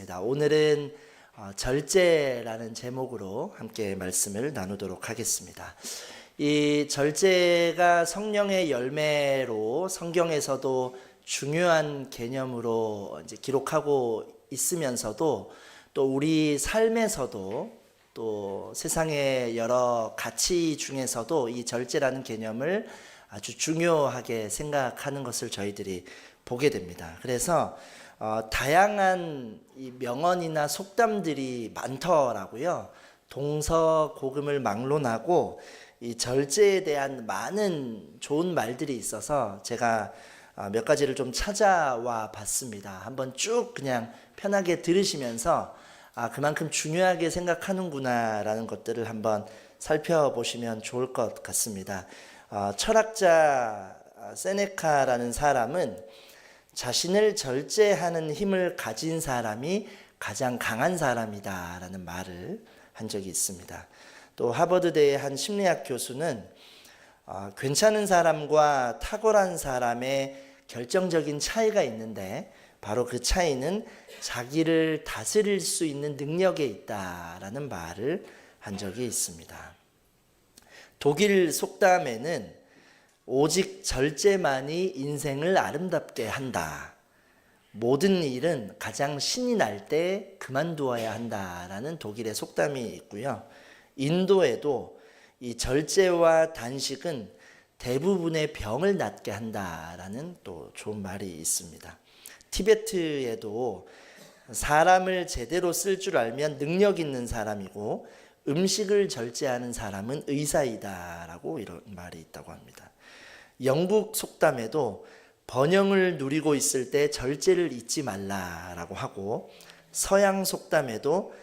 하겠습니다. 오늘은 절제라는 제목으로 함께 말씀을 나누도록 하겠습니다. 이 절제가 성령의 열매로 성경에서도 중요한 개념으로 이제 기록하고 있으면서도 또 우리 삶에서도 또 세상의 여러 가치 중에서도 이 절제라는 개념을 아주 중요하게 생각하는 것을 저희들이 보게 됩니다. 그래서 다양한 이 명언이나 속담들이 많더라고요. 동서고금을 막론하고 이 절제에 대한 많은 좋은 말들이 있어서 제가 몇 가지를 좀 찾아와 봤습니다. 한번 쭉 그냥 편하게 들으시면서 그만큼 중요하게 생각하는구나 라는 것들을 한번 살펴보시면 좋을 것 같습니다. 철학자 세네카라는 사람은 자신을 절제하는 힘을 가진 사람이 가장 강한 사람이다 라는 말을 한 적이 있습니다. 또 하버드대의 한 심리학 교수는 괜찮은 사람과 탁월한 사람의 결정적인 차이가 있는데 바로 그 차이는 자기를 다스릴 수 있는 능력에 있다라는 말을 한 적이 있습니다. 독일 속담에는 오직 절제만이 인생을 아름답게 한다. 모든 일은 가장 신이 날 때 그만두어야 한다라는 독일의 속담이 있고요. 인도에도 이 절제와 단식은 대부분의 병을 낫게 한다라는 또 좋은 말이 있습니다. 티베트에도 사람을 제대로 쓸 줄 알면 능력 있는 사람이고 음식을 절제하는 사람은 의사이다라고 이런 말이 있다고 합니다. 영국 속담에도 번영을 누리고 있을 때 절제를 잊지 말라라고 하고 서양 속담에도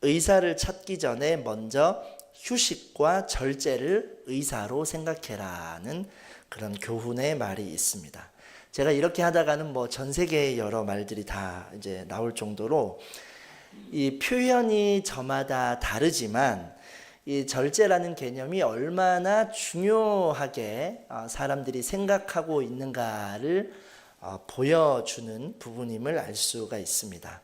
의사를 찾기 전에 먼저 휴식과 절제를 의사로 생각해라는 그런 교훈의 말이 있습니다. 제가 이렇게 하다가는 전 세계의 여러 말들이 다 이제 나올 정도로 이 표현이 저마다 다르지만 이 절제라는 개념이 얼마나 중요하게 사람들이 생각하고 있는가를 보여주는 부분임을 알 수가 있습니다.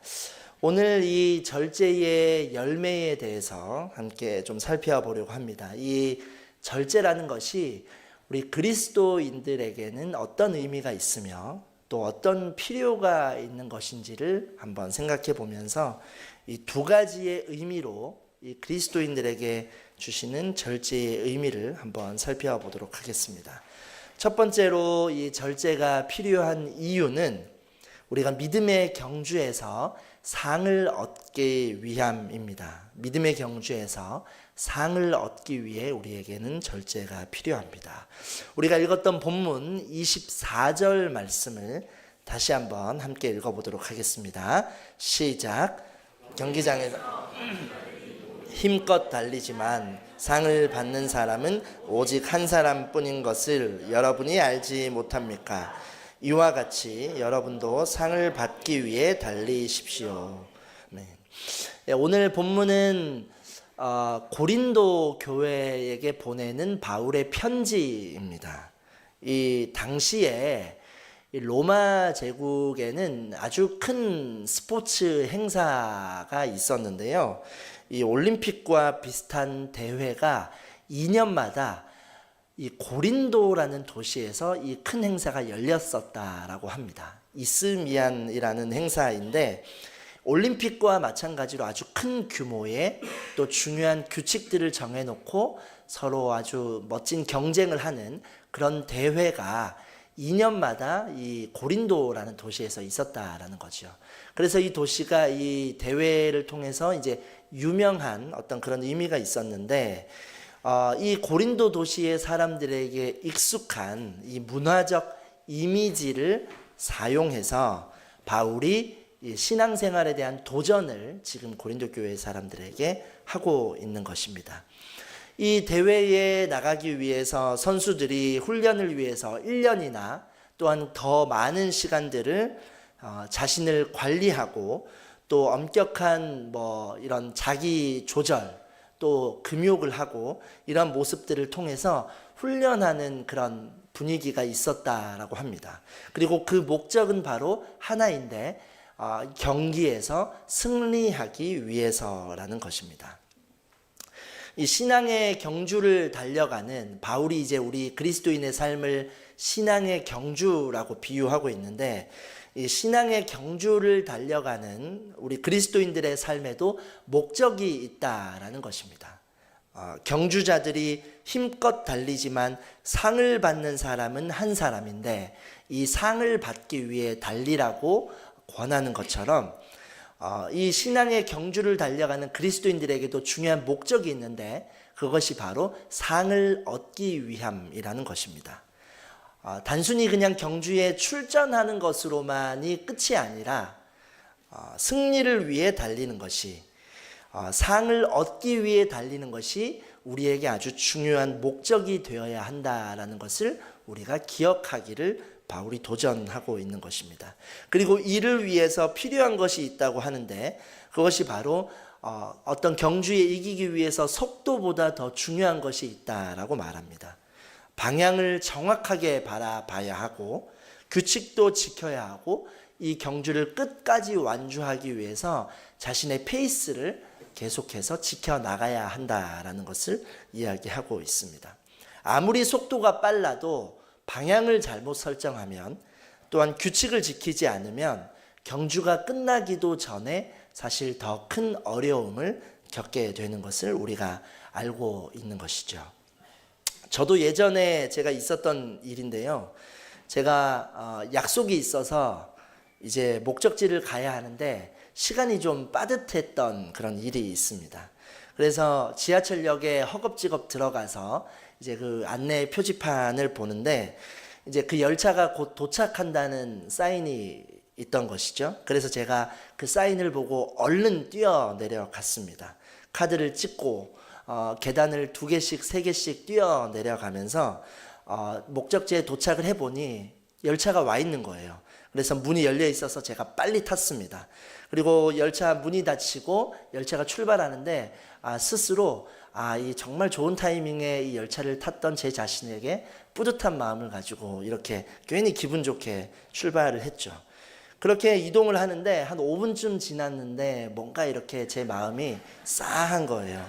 오늘 이 절제의 열매에 대해서 함께 좀 살펴보려고 합니다. 이 절제라는 것이 우리 그리스도인들에게는 어떤 의미가 있으며 또 어떤 필요가 있는 것인지를 한번 생각해 보면서 이 두 가지의 의미로 이 그리스도인들에게 주시는 절제의 의미를 한번 살펴보도록 하겠습니다. 첫 번째로 이 절제가 필요한 이유는 우리가 믿음의 경주에서 상을 얻기 위함입니다. 믿음의 경주에서 상을 얻기 위해 우리에게는 절제가 필요합니다. 우리가 읽었던 본문 24절 말씀을 다시 한번 함께 읽어보도록 하겠습니다. 시작. 경기장에서 힘껏 달리지만 상을 받는 사람은 오직 한 사람뿐인 것을 여러분이 알지 못합니까? 이와 같이 여러분도 상을 받기 위해 달리십시오. 네. 오늘 본문은 고린도 교회에게 보내는 바울의 편지입니다. 이 당시에 로마 제국에는 아주 큰 스포츠 행사가 있었는데요. 이 올림픽과 비슷한 대회가 2년마다 이 고린도라는 도시에서 이 큰 행사가 열렸었다라고 합니다. 이스미안이라는 행사인데 올림픽과 마찬가지로 아주 큰 규모의 또 중요한 규칙들을 정해놓고 서로 아주 멋진 경쟁을 하는 그런 대회가 2년마다 이 고린도라는 도시에서 있었다라는 거죠. 그래서 이 도시가 이 대회를 통해서 이제 유명한 어떤 그런 의미가 있었는데 이 고린도 도시의 사람들에게 익숙한 이 문화적 이미지를 사용해서 바울이 신앙생활에 대한 도전을 지금 고린도 교회 사람들에게 하고 있는 것입니다. 이 대회에 나가기 위해서 선수들이 훈련을 위해서 1년이나 또한 더 많은 시간들을 자신을 관리하고 또 엄격한 이런 자기 조절 또 금욕을 하고 이런 모습들을 통해서 훈련하는 그런 분위기가 있었다라고 합니다. 그리고 그 목적은 바로 하나인데 경기에서 승리하기 위해서라는 것입니다. 이 신앙의 경주를 달려가는 바울이 이제 우리 그리스도인의 삶을 신앙의 경주라고 비유하고 있는데, 이 신앙의 경주를 달려가는 우리 그리스도인들의 삶에도 목적이 있다라는 것입니다. 경주자들이 힘껏 달리지만 상을 받는 사람은 한 사람인데, 이 상을 받기 위해 달리라고 권하는 것처럼 이 신앙의 경주를 달려가는 그리스도인들에게도 중요한 목적이 있는데, 그것이 바로 상을 얻기 위함이라는 것입니다. 단순히 그냥 경주에 출전하는 것으로만이 끝이 아니라 승리를 위해 달리는 것이, 상을 얻기 위해 달리는 것이 우리에게 아주 중요한 목적이 되어야 한다라는 것을 우리가 기억하기를 바울이 도전하고 있는 것입니다. 그리고 이를 위해서 필요한 것이 있다고 하는데, 그것이 바로 어떤 경주에 이기기 위해서 속도보다 더 중요한 것이 있다라고 말합니다. 방향을 정확하게 바라봐야 하고 규칙도 지켜야 하고, 이 경주를 끝까지 완주하기 위해서 자신의 페이스를 계속해서 지켜나가야 한다라는 것을 이야기하고 있습니다. 아무리 속도가 빨라도 방향을 잘못 설정하면, 또한 규칙을 지키지 않으면 경주가 끝나기도 전에 사실 더 큰 어려움을 겪게 되는 것을 우리가 알고 있는 것이죠. 저도 예전에 제가 있었던 일인데요. 제가 약속이 있어서 이제 목적지를 가야 하는데 시간이 좀 빠듯했던 그런 일이 있습니다. 그래서 지하철역에 허겁지겁 들어가서 이제 그 안내 표지판을 보는데, 이제 그 열차가 곧 도착한다는 사인이 있던 것이죠. 그래서 제가 그 사인을 보고 얼른 뛰어 내려갔습니다. 카드를 찍고 계단을 2개씩 3개씩 뛰어 내려가면서 목적지에 도착을 해보니 열차가 와 있는 거예요. 그래서 문이 열려 있어서 제가 빨리 탔습니다. 그리고 열차 문이 닫히고 열차가 출발하는데 스스로 이 정말 좋은 타이밍에 이 열차를 탔던 제 자신에게 뿌듯한 마음을 가지고 이렇게 괜히 기분 좋게 출발을 했죠. 그렇게 이동을 하는데 한 5분쯤 지났는데 뭔가 이렇게 제 마음이 싸한 거예요.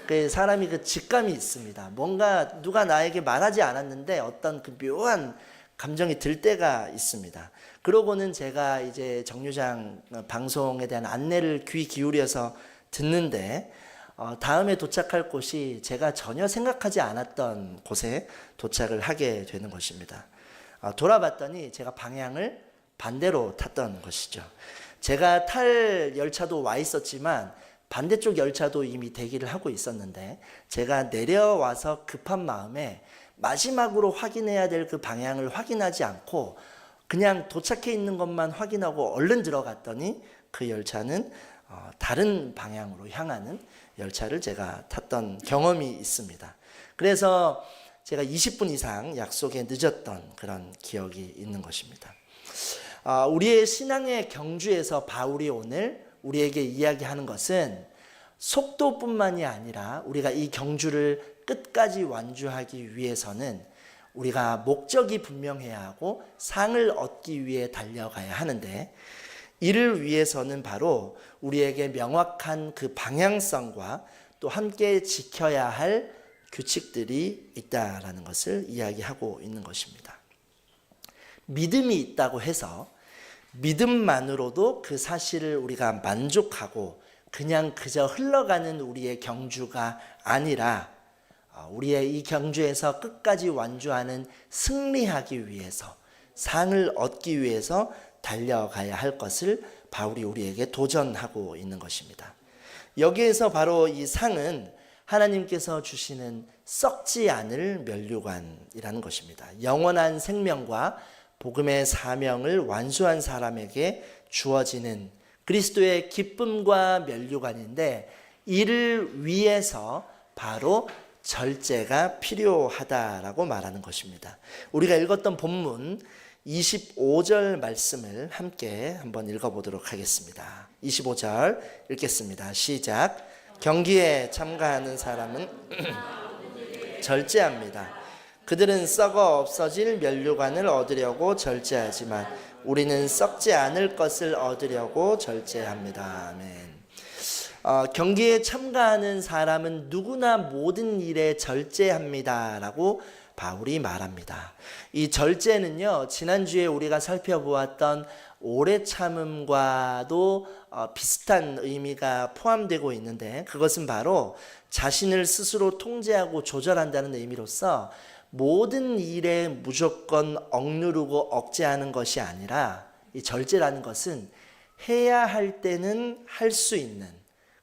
그 사람이 그 직감이 있습니다. 뭔가 누가 나에게 말하지 않았는데 어떤 그 묘한 감정이 들 때가 있습니다. 그러고는 제가 이제 정류장 방송에 대한 안내를 귀 기울여서 듣는데, 다음에 도착할 곳이 제가 전혀 생각하지 않았던 곳에 도착을 하게 되는 것입니다. 돌아봤더니 제가 방향을 반대로 탔던 것이죠. 제가 탈 열차도 와 있었지만 반대쪽 열차도 이미 대기를 하고 있었는데, 제가 내려와서 급한 마음에 마지막으로 확인해야 될 그 방향을 확인하지 않고 그냥 도착해 있는 것만 확인하고 얼른 들어갔더니 그 열차는 다른 방향으로 향하는 열차를 제가 탔던 경험이 있습니다. 그래서 제가 20분 이상 약속에 늦었던 그런 기억이 있는 것입니다. 우리의 신앙의 경주에서 바울이 오늘 우리에게 이야기하는 것은 속도뿐만이 아니라 우리가 이 경주를 끝까지 완주하기 위해서는 우리가 목적이 분명해야 하고 상을 얻기 위해 달려가야 하는데, 이를 위해서는 바로 우리에게 명확한 그 방향성과 또 함께 지켜야 할 규칙들이 있다라는 것을 이야기하고 있는 것입니다. 믿음이 있다고 해서 믿음만으로도 그 사실을 우리가 만족하고 그냥 그저 흘러가는 우리의 경주가 아니라, 우리의 이 경주에서 끝까지 완주하는 승리하기 위해서, 상을 얻기 위해서 달려가야 할 것을 바울이 우리에게 도전하고 있는 것입니다. 여기에서 바로 이 상은 하나님께서 주시는 썩지 않을 면류관이라는 것입니다. 영원한 생명과 복음의 사명을 완수한 사람에게 주어지는 그리스도의 기쁨과 면류관인데, 이를 위해서 바로 절제가 필요하다라고 말하는 것입니다. 우리가 읽었던 본문 25절 말씀을 함께 한번 읽어보도록 하겠습니다. 25절 읽겠습니다. 시작. 경기에 참가하는 사람은 절제합니다. 그들은 썩어 없어질 면류관을 얻으려고 절제하지만 우리는 썩지 않을 것을 얻으려고 절제합니다. 아멘. 경기에 참가하는 사람은 누구나 모든 일에 절제합니다 라고 바울이 말합니다. 이 절제는요, 지난주에 우리가 살펴보았던 오래 참음과도 비슷한 의미가 포함되고 있는데, 그것은 바로 자신을 스스로 통제하고 조절한다는 의미로서 모든 일에 무조건 억누르고 억제하는 것이 아니라, 이 절제라는 것은 해야 할 때는 할 수 있는,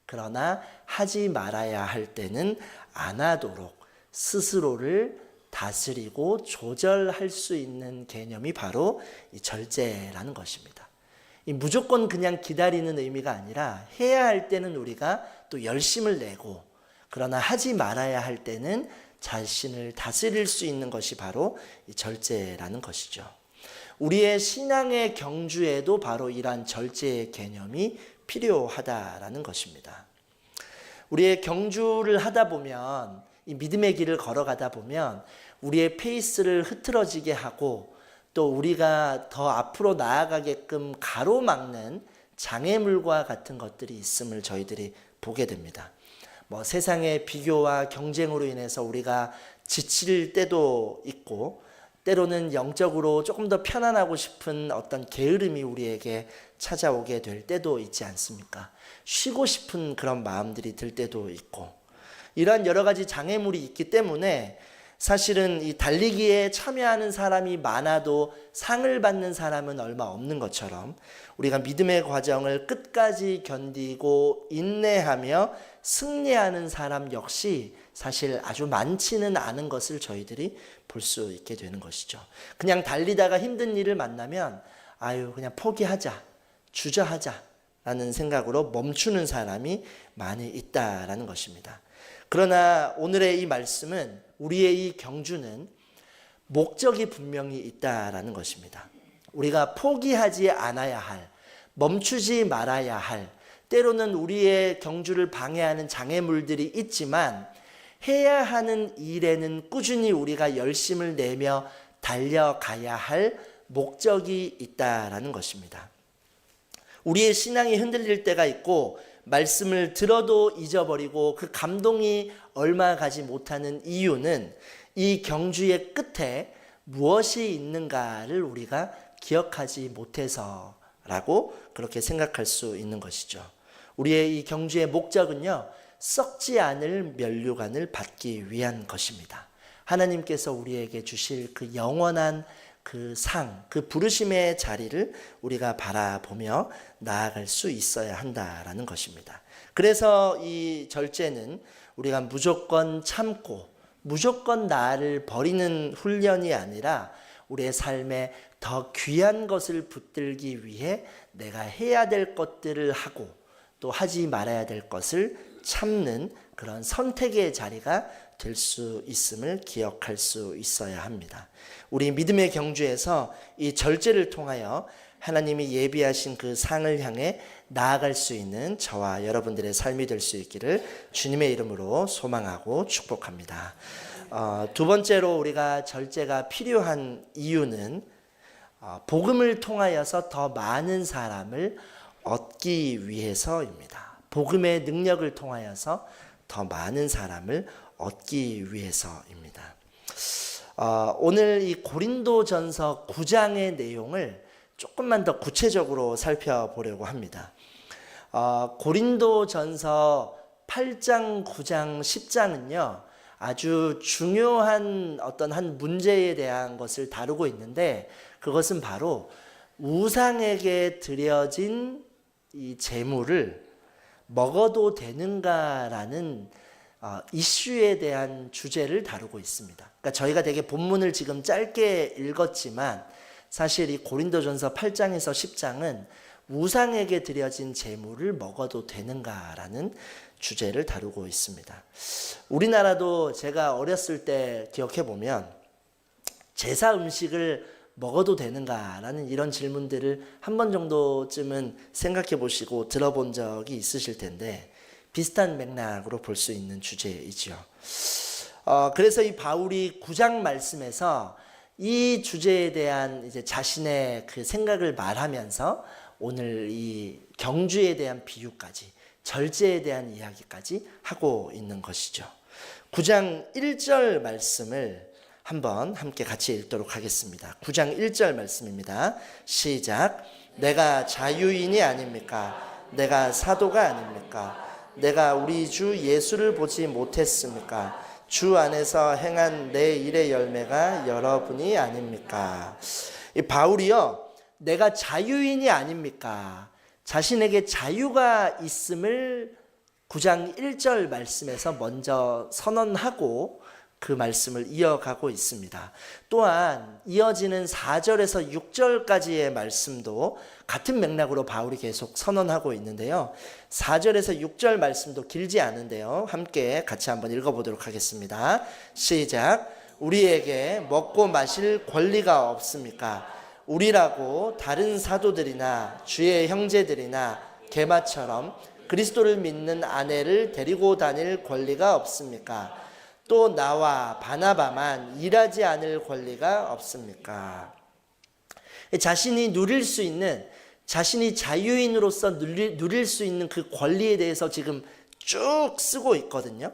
그러나 하지 말아야 할 때는 안 하도록 스스로를 다스리고 조절할 수 있는 개념이 바로 이 절제라는 것입니다. 이 무조건 그냥 기다리는 의미가 아니라 해야 할 때는 우리가 또 열심을 내고, 그러나 하지 말아야 할 때는 자신을 다스릴 수 있는 것이 바로 이 절제라는 것이죠. 우리의 신앙의 경주에도 바로 이러한 절제의 개념이 필요하다라는 것입니다. 우리의 경주를 하다 보면, 이 믿음의 길을 걸어가다 보면 우리의 페이스를 흐트러지게 하고, 또 우리가 더 앞으로 나아가게끔 가로막는 장애물과 같은 것들이 있음을 저희들이 보게 됩니다. 세상의 비교와 경쟁으로 인해서 우리가 지칠 때도 있고, 때로는 영적으로 조금 더 편안하고 싶은 어떤 게으름이 우리에게 찾아오게 될 때도 있지 않습니까? 쉬고 싶은 그런 마음들이 들 때도 있고, 이러한 여러 가지 장애물이 있기 때문에 사실은 이 달리기에 참여하는 사람이 많아도 상을 받는 사람은 얼마 없는 것처럼, 우리가 믿음의 과정을 끝까지 견디고 인내하며 승리하는 사람 역시 사실 아주 많지는 않은 것을 저희들이 볼 수 있게 되는 것이죠. 그냥 달리다가 힘든 일을 만나면 그냥 포기하자, 주저하자 라는 생각으로 멈추는 사람이 많이 있다라는 것입니다. 그러나 오늘의 이 말씀은, 우리의 이 경주는 목적이 분명히 있다라는 것입니다. 우리가 포기하지 않아야 할, 멈추지 말아야 할, 때로는 우리의 경주를 방해하는 장애물들이 있지만, 해야 하는 일에는 꾸준히 우리가 열심을 내며 달려가야 할 목적이 있다라는 것입니다. 우리의 신앙이 흔들릴 때가 있고, 말씀을 들어도 잊어버리고 그 감동이 얼마 가지 못하는 이유는 이 경주의 끝에 무엇이 있는가를 우리가 기억하지 못해서라고 그렇게 생각할 수 있는 것이죠. 우리의 이 경주의 목적은요, 썩지 않을 면류관을 받기 위한 것입니다. 하나님께서 우리에게 주실 그 영원한 그 상, 그 부르심의 자리를 우리가 바라보며 나아갈 수 있어야 한다라는 것입니다. 그래서 이 절제는 우리가 무조건 참고 무조건 나를 버리는 훈련이 아니라, 우리의 삶에 더 귀한 것을 붙들기 위해 내가 해야 될 것들을 하고 또 하지 말아야 될 것을 참는 그런 선택의 자리가 될 수 있음을 기억할 수 있어야 합니다. 우리 믿음의 경주에서 이 절제를 통하여 하나님이 예비하신 그 상을 향해 나아갈 수 있는 저와 여러분들의 삶이 될 수 있기를 주님의 이름으로 소망하고 축복합니다. 두 번째로 우리가 절제가 필요한 이유는 복음을 통하여서 더 많은 사람을 얻기 위해서입니다. 복음의 능력을 통하여서 더 많은 사람을 얻기 위해서입니다. 오늘 이 고린도전서 9장의 내용을 조금만 더 구체적으로 살펴보려고 합니다. 고린도전서 8장, 9장, 10장은요 아주 중요한 어떤 한 문제에 대한 것을 다루고 있는데, 그것은 바로 우상에게 드려진 이 제물을 먹어도 되는가라는 이슈에 대한 주제를 다루고 있습니다. 그러니까 저희가 되게 본문을 지금 짧게 읽었지만, 사실 이 고린도전서 8장에서 10장은 우상에게 드려진 제물을 먹어도 되는가라는 주제를 다루고 있습니다. 우리나라도 제가 어렸을 때 기억해 보면 제사 음식을 먹어도 되는가라는 이런 질문들을 한 번 정도쯤은 생각해 보시고 들어본 적이 있으실 텐데, 비슷한 맥락으로 볼 수 있는 주제이죠. 그래서 이 바울이 9장 말씀에서 이 주제에 대한 이제 자신의 그 생각을 말하면서 오늘 이 경주에 대한 비유까지, 절제에 대한 이야기까지 하고 있는 것이죠. 9장 1절 말씀을 한번 함께 같이 읽도록 하겠습니다. 9장 1절 말씀입니다. 시작. 내가 자유인이 아닙니까? 내가 사도가 아닙니까? 내가 우리 주 예수를 보지 못했습니까? 주 안에서 행한 내 일의 열매가 여러분이 아닙니까? 이 바울이요, 내가 자유인이 아닙니까? 자신에게 자유가 있음을 9장 1절 말씀에서 먼저 선언하고 그 말씀을 이어가고 있습니다. 또한 이어지는 4절에서 6절까지의 말씀도 같은 맥락으로 바울이 계속 선언하고 있는데요. 4절에서 6절 말씀도 길지 않은데요. 함께 같이 한번 읽어보도록 하겠습니다. 시작. 우리에게 먹고 마실 권리가 없습니까? 우리라고 다른 사도들이나 주의 형제들이나 게마처럼 그리스도를 믿는 아내를 데리고 다닐 권리가 없습니까? 또 나와 바나바만 일하지 않을 권리가 없습니까? 자신이 누릴 수 있는, 자신이 자유인으로서 누릴 수 있는 그 권리에 대해서 지금 쭉 쓰고 있거든요.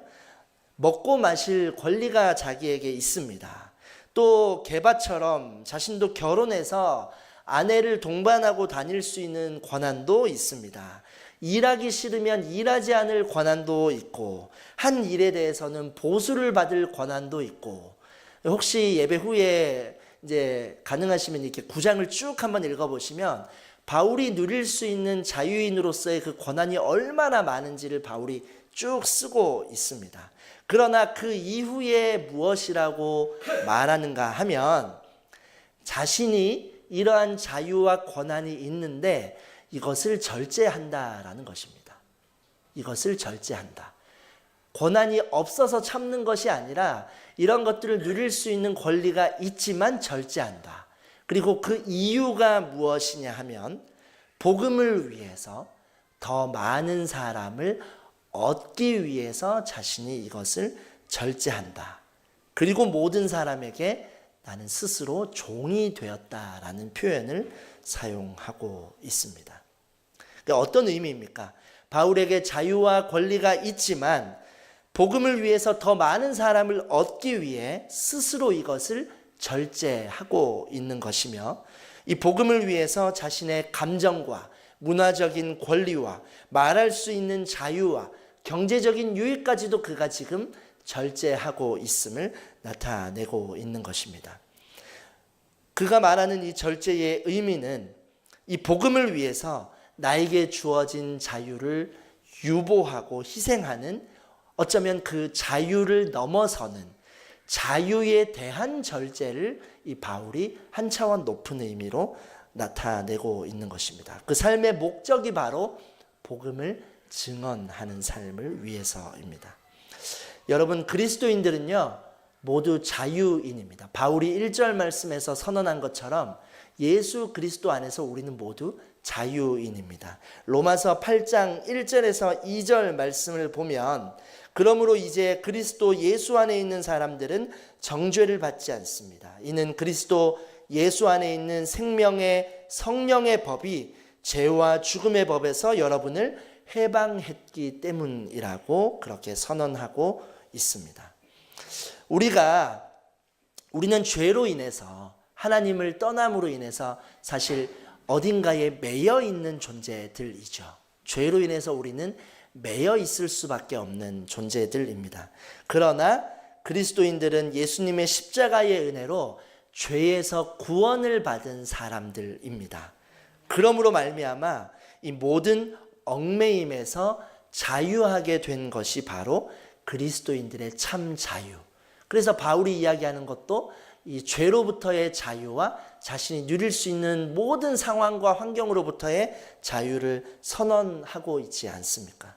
먹고 마실 권리가 자기에게 있습니다. 또 게바처럼 자신도 결혼해서 아내를 동반하고 다닐 수 있는 권한도 있습니다. 일하기 싫으면 일하지 않을 권한도 있고, 한 일에 대해서는 보수를 받을 권한도 있고, 혹시 예배 후에 이제 가능하시면 이렇게 9장을 쭉 한번 읽어보시면 바울이 누릴 수 있는 자유인으로서의 그 권한이 얼마나 많은지를 바울이 쭉 쓰고 있습니다. 그러나 그 이후에 무엇이라고 말하는가 하면, 자신이 이러한 자유와 권한이 있는데 이것을 절제한다라는 것입니다. 이것을 절제한다. 권한이 없어서 참는 것이 아니라 이런 것들을 누릴 수 있는 권리가 있지만 절제한다. 그리고 그 이유가 무엇이냐 하면, 복음을 위해서 더 많은 사람을 얻기 위해서 자신이 이것을 절제한다. 그리고 모든 사람에게 나는 스스로 종이 되었다라는 표현을 사용하고 있습니다. 그러니까 어떤 의미입니까? 바울에게 자유와 권리가 있지만 복음을 위해서 더 많은 사람을 얻기 위해 스스로 이것을 절제하고 있는 것이며, 이 복음을 위해서 자신의 감정과 문화적인 권리와 말할 수 있는 자유와 경제적인 유익까지도 그가 지금 절제하고 있음을 나타내고 있는 것입니다. 그가 말하는 이 절제의 의미는 이 복음을 위해서 나에게 주어진 자유를 유보하고 희생하는, 어쩌면 그 자유를 넘어서는 자유에 대한 절제를 이 바울이 한 차원 높은 의미로 나타내고 있는 것입니다. 그 삶의 목적이 바로 복음을 증언하는 삶을 위해서입니다. 여러분, 그리스도인들은요 모두 자유인입니다. 바울이 1절 말씀에서 선언한 것처럼 예수 그리스도 안에서 우리는 모두 자유인입니다. 로마서 8장 1절에서 2절 말씀을 보면, 그러므로 이제 그리스도 예수 안에 있는 사람들은 정죄를 받지 않습니다. 이는 그리스도 예수 안에 있는 생명의 성령의 법이 죄와 죽음의 법에서 여러분을 해방했기 때문이라고 그렇게 선언하고 있습니다. 우리는 죄로 인해서, 하나님을 떠남으로 인해서 사실 어딘가에 매여 있는 존재들이죠. 죄로 인해서 우리는 매여 있을 수밖에 없는 존재들입니다. 그러나 그리스도인들은 예수님의 십자가의 은혜로 죄에서 구원을 받은 사람들입니다. 그러므로 말미암아 이 모든 얽매임에서 자유하게 된 것이 바로 그리스도인들의 참 자유. 그래서 바울이 이야기하는 것도 이 죄로부터의 자유와 자신이 누릴 수 있는 모든 상황과 환경으로부터의 자유를 선언하고 있지 않습니까?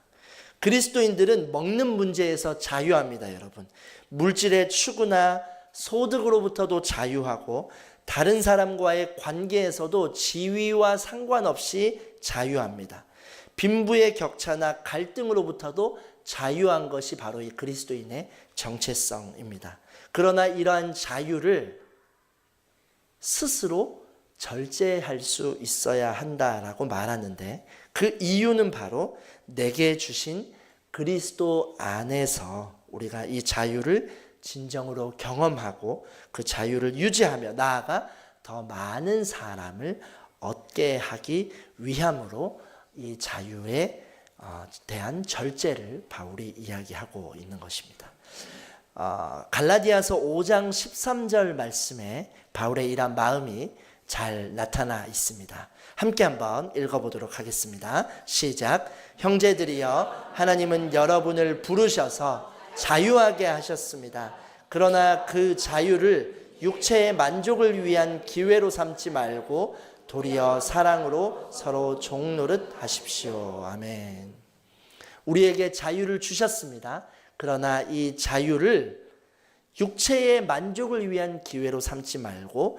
그리스도인들은 먹는 문제에서 자유합니다, 여러분. 물질의 추구나 소득으로부터도 자유하고, 다른 사람과의 관계에서도 지위와 상관없이 자유합니다. 빈부의 격차나 갈등으로부터도 자유한 것이 바로 이 그리스도인의 정체성입니다. 그러나 이러한 자유를 스스로 절제할 수 있어야 한다라고 말하는데, 그 이유는 바로 내게 주신 그리스도 안에서 우리가 이 자유를 진정으로 경험하고 그 자유를 유지하며 나아가 더 많은 사람을 얻게 하기 위함으로 이 자유에 대한 절제를 바울이 이야기하고 있는 것입니다. 갈라디아서 5장 13절 말씀에 바울의 이러한 마음이 잘 나타나 있습니다. 함께 한번 읽어보도록 하겠습니다. 시작. 형제들이여, 하나님은 여러분을 부르셔서 자유하게 하셨습니다. 그러나 그 자유를 육체의 만족을 위한 기회로 삼지 말고 도리어 사랑으로 서로 종노릇 하십시오. 아멘. 우리에게 자유를 주셨습니다. 그러나 이 자유를 육체의 만족을 위한 기회로 삼지 말고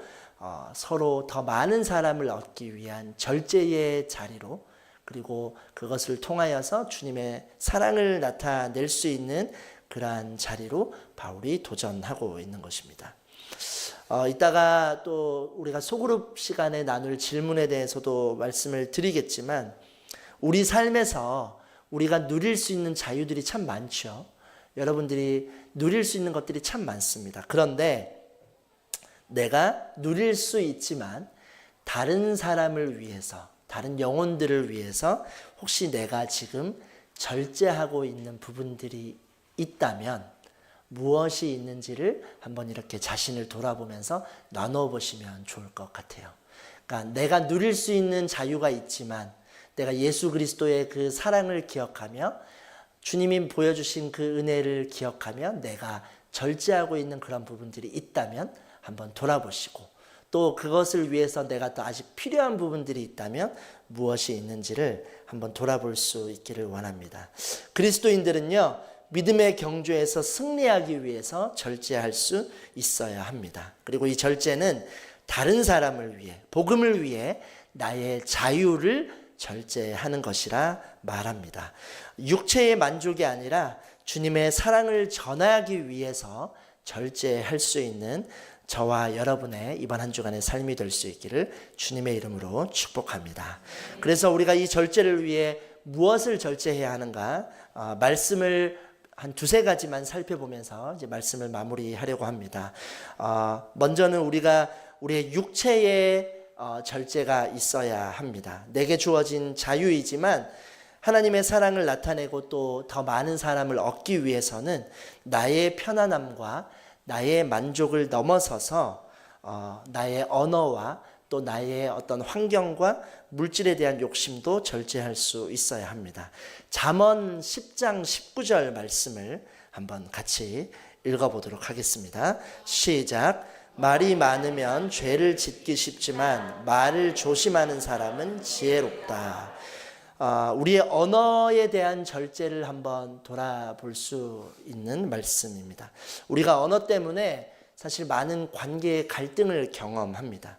서로 더 많은 사람을 얻기 위한 절제의 자리로, 그리고 그것을 통하여서 주님의 사랑을 나타낼 수 있는 그러한 자리로 바울이 도전하고 있는 것입니다. 이따가 또 우리가 소그룹 시간에 나눌 질문에 대해서도 말씀을 드리겠지만, 우리 삶에서 우리가 누릴 수 있는 자유들이 참 많죠. 여러분들이 누릴 수 있는 것들이 참 많습니다. 그런데 내가 누릴 수 있지만 다른 사람을 위해서, 다른 영혼들을 위해서 혹시 내가 지금 절제하고 있는 부분들이 있다면 무엇이 있는지를 한번 이렇게 자신을 돌아보면서 나누어 보시면 좋을 것 같아요. 그러니까 내가 누릴 수 있는 자유가 있지만 내가 예수 그리스도의 그 사랑을 기억하며 주님이 보여주신 그 은혜를 기억하며 내가 절제하고 있는 그런 부분들이 있다면 한번 돌아보시고, 또 그것을 위해서 내가 또 아직 필요한 부분들이 있다면 무엇이 있는지를 한번 돌아볼 수 있기를 원합니다. 그리스도인들은요, 믿음의 경주에서 승리하기 위해서 절제할 수 있어야 합니다. 그리고 이 절제는 다른 사람을 위해, 복음을 위해 나의 자유를 절제하는 것이라 말합니다. 육체의 만족이 아니라 주님의 사랑을 전하기 위해서 절제할 수 있는 저와 여러분의 이번 한 주간의 삶이 될 수 있기를 주님의 이름으로 축복합니다. 그래서 우리가 이 절제를 위해 무엇을 절제해야 하는가, 말씀을 한 두세 가지만 살펴보면서 이제 말씀을 마무리하려고 합니다. 먼저는 우리가 우리의 육체의 절제가 있어야 합니다. 내게 주어진 자유이지만 하나님의 사랑을 나타내고 또 더 많은 사람을 얻기 위해서는 나의 편안함과 나의 만족을 넘어서서 나의 언어와 또 나의 어떤 환경과 물질에 대한 욕심도 절제할 수 있어야 합니다. 잠언 10장 19절 말씀을 한번 같이 읽어보도록 하겠습니다. 시작. 말이 많으면 죄를 짓기 쉽지만 말을 조심하는 사람은 지혜롭다. 우리의 언어에 대한 절제를 한번 돌아볼 수 있는 말씀입니다. 우리가 언어 때문에 사실 많은 관계의 갈등을 경험합니다.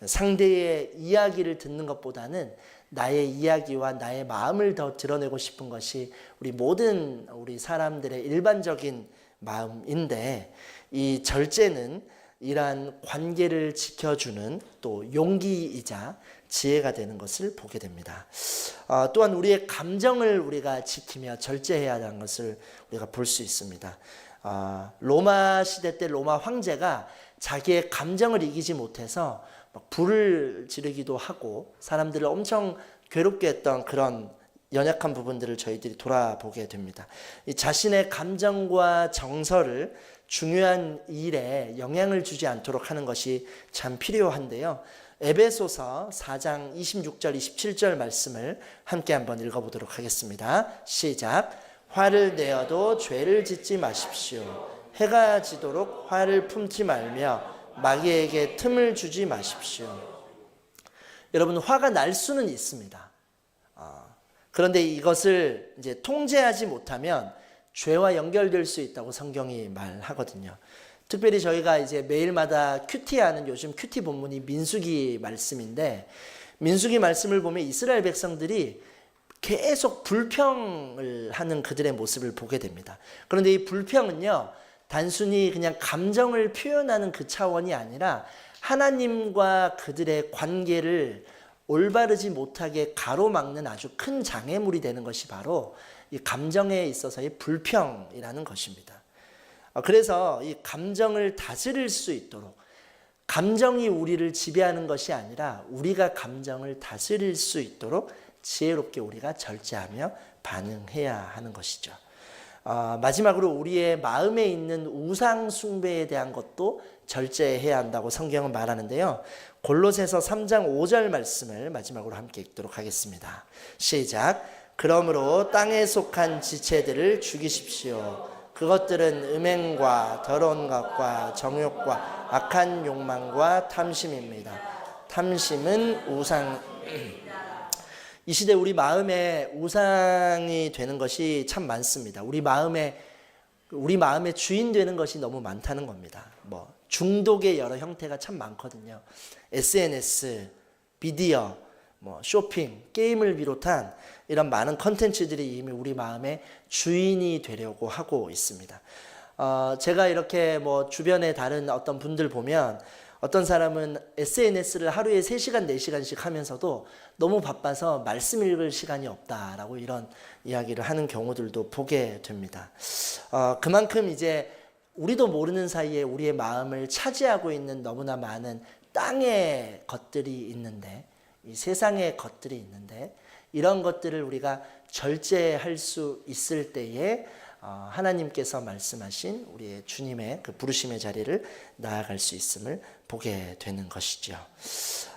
상대의 이야기를 듣는 것보다는 나의 이야기와 나의 마음을 더 드러내고 싶은 것이 우리 사람들의 일반적인 마음인데, 이 절제는 이러한 관계를 지켜주는 또 용기이자 지혜가 되는 것을 보게 됩니다. 또한 우리의 감정을 우리가 지키며 절제해야 하는 것을 우리가 볼 수 있습니다. 로마 시대 때 로마 황제가 자기의 감정을 이기지 못해서 막 불을 지르기도 하고 사람들을 엄청 괴롭게 했던 그런 연약한 부분들을 저희들이 돌아보게 됩니다. 이 자신의 감정과 정서를 중요한 일에 영향을 주지 않도록 하는 것이 참 필요한데요. 에베소서 4장 26절 27절 말씀을 함께 한번 읽어보도록 하겠습니다. 시작. 화를 내어도 죄를 짓지 마십시오. 해가 지도록 화를 품지 말며 마귀에게 틈을 주지 마십시오. 여러분, 화가 날 수는 있습니다. 그런데 이것을 이제 통제하지 못하면 죄와 연결될 수 있다고 성경이 말하거든요. 특별히 저희가 이제 매일마다 큐티하는 요즘 큐티 본문이 민수기 말씀인데, 민수기 말씀을 보면 이스라엘 백성들이 계속 불평을 하는 그들의 모습을 보게 됩니다. 그런데 이 불평은요, 단순히 그냥 감정을 표현하는 그 차원이 아니라 하나님과 그들의 관계를 올바르지 못하게 가로막는 아주 큰 장애물이 되는 것이 바로 이 감정에 있어서의 불평이라는 것입니다. 그래서 이 감정을 다스릴 수 있도록, 감정이 우리를 지배하는 것이 아니라 우리가 감정을 다스릴 수 있도록 지혜롭게 우리가 절제하며 반응해야 하는 것이죠. 마지막으로 우리의 마음에 있는 우상 숭배에 대한 것도 절제해야 한다고 성경은 말하는데요. 골로새서 3장 5절 말씀을 마지막으로 함께 읽도록 하겠습니다. 시작. 그러므로 땅에 속한 지체들을 죽이십시오. 그것들은 음행과 더러운 것과 정욕과 악한 욕망과 탐심입니다. 탐심은 우상. 이 시대 우리 마음에 우상이 되는 것이 참 많습니다. 우리 마음의 주인 되는 것이 너무 많다는 겁니다. 중독의 여러 형태가 참 많거든요. SNS, 비디오, 쇼핑, 게임을 비롯한 이런 많은 컨텐츠들이 이미 우리 마음의 주인이 되려고 하고 있습니다. 제가 이렇게 주변에 다른 어떤 분들 보면 어떤 사람은 SNS를 하루에 3시간, 4시간씩 하면서도 너무 바빠서 말씀 읽을 시간이 없다라고 이런 이야기를 하는 경우들도 보게 됩니다. 그만큼 이제 우리도 모르는 사이에 우리의 마음을 차지하고 있는 너무나 많은 땅의 것들이 있는데, 이 세상의 것들이 있는데, 이런 것들을 우리가 절제할 수 있을 때에 하나님께서 말씀하신 우리의 주님의 그 부르심의 자리를 나아갈 수 있음을 보게 되는 것이죠.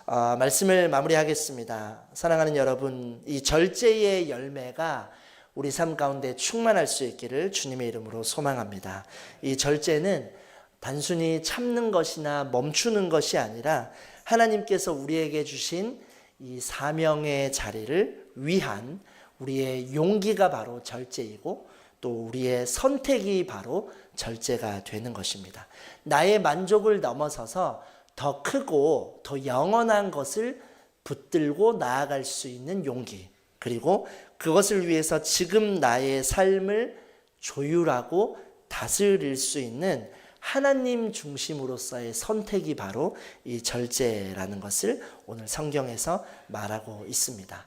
말씀을 마무리하겠습니다. 사랑하는 여러분, 이 절제의 열매가 우리 삶 가운데 충만할 수 있기를 주님의 이름으로 소망합니다. 이 절제는 단순히 참는 것이나 멈추는 것이 아니라 하나님께서 우리에게 주신 이 사명의 자리를 위한 우리의 용기가 바로 절제이고, 또 우리의 선택이 바로 절제가 되는 것입니다. 나의 만족을 넘어서서 더 크고 더 영원한 것을 붙들고 나아갈 수 있는 용기, 그리고 그것을 위해서 지금 나의 삶을 조율하고 다스릴 수 있는 하나님 중심으로서의 선택이 바로 이 절제라는 것을 오늘 성경에서 말하고 있습니다.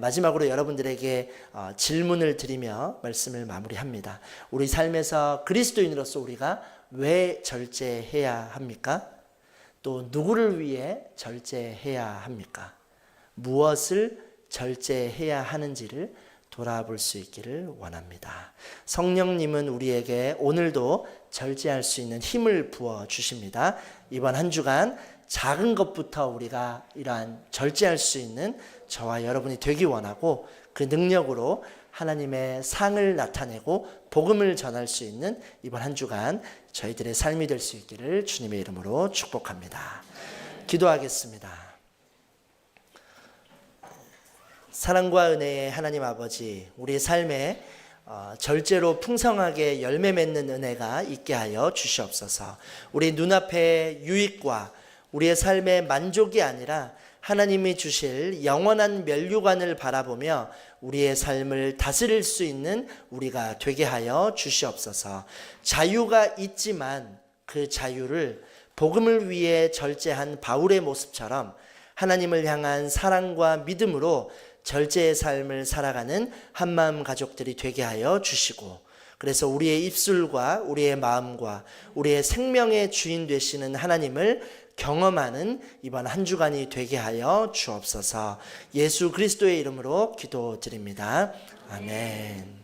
마지막으로 여러분들에게 질문을 드리며 말씀을 마무리합니다. 우리 삶에서 그리스도인으로서 우리가 왜 절제해야 합니까? 또 누구를 위해 절제해야 합니까? 무엇을 절제해야 하는지를 돌아볼 수 있기를 원합니다. 성령님은 우리에게 오늘도 절제할 수 있는 힘을 부어 주십니다. 이번 한 주간 작은 것부터 우리가 이러한 절제할 수 있는 저와 여러분이 되기 원하고, 그 능력으로 하나님의 상을 나타내고 복음을 전할 수 있는 이번 한 주간 저희들의 삶이 될 수 있기를 주님의 이름으로 축복합니다. 기도하겠습니다. 사랑과 은혜의 하나님 아버지, 우리의 삶에 절제로 풍성하게 열매 맺는 은혜가 있게 하여 주시옵소서. 우리 눈앞의 유익과 우리의 삶의 만족이 아니라 하나님이 주실 영원한 면류관을 바라보며 우리의 삶을 다스릴 수 있는 우리가 되게 하여 주시옵소서. 자유가 있지만 그 자유를 복음을 위해 절제한 바울의 모습처럼 하나님을 향한 사랑과 믿음으로 절제의 삶을 살아가는 한마음 가족들이 되게 하여 주시고, 그래서 우리의 입술과 우리의 마음과 우리의 생명의 주인 되시는 하나님을 경험하는 이번 한 주간이 되게 하여 주옵소서. 예수 그리스도의 이름으로 기도드립니다. 아멘.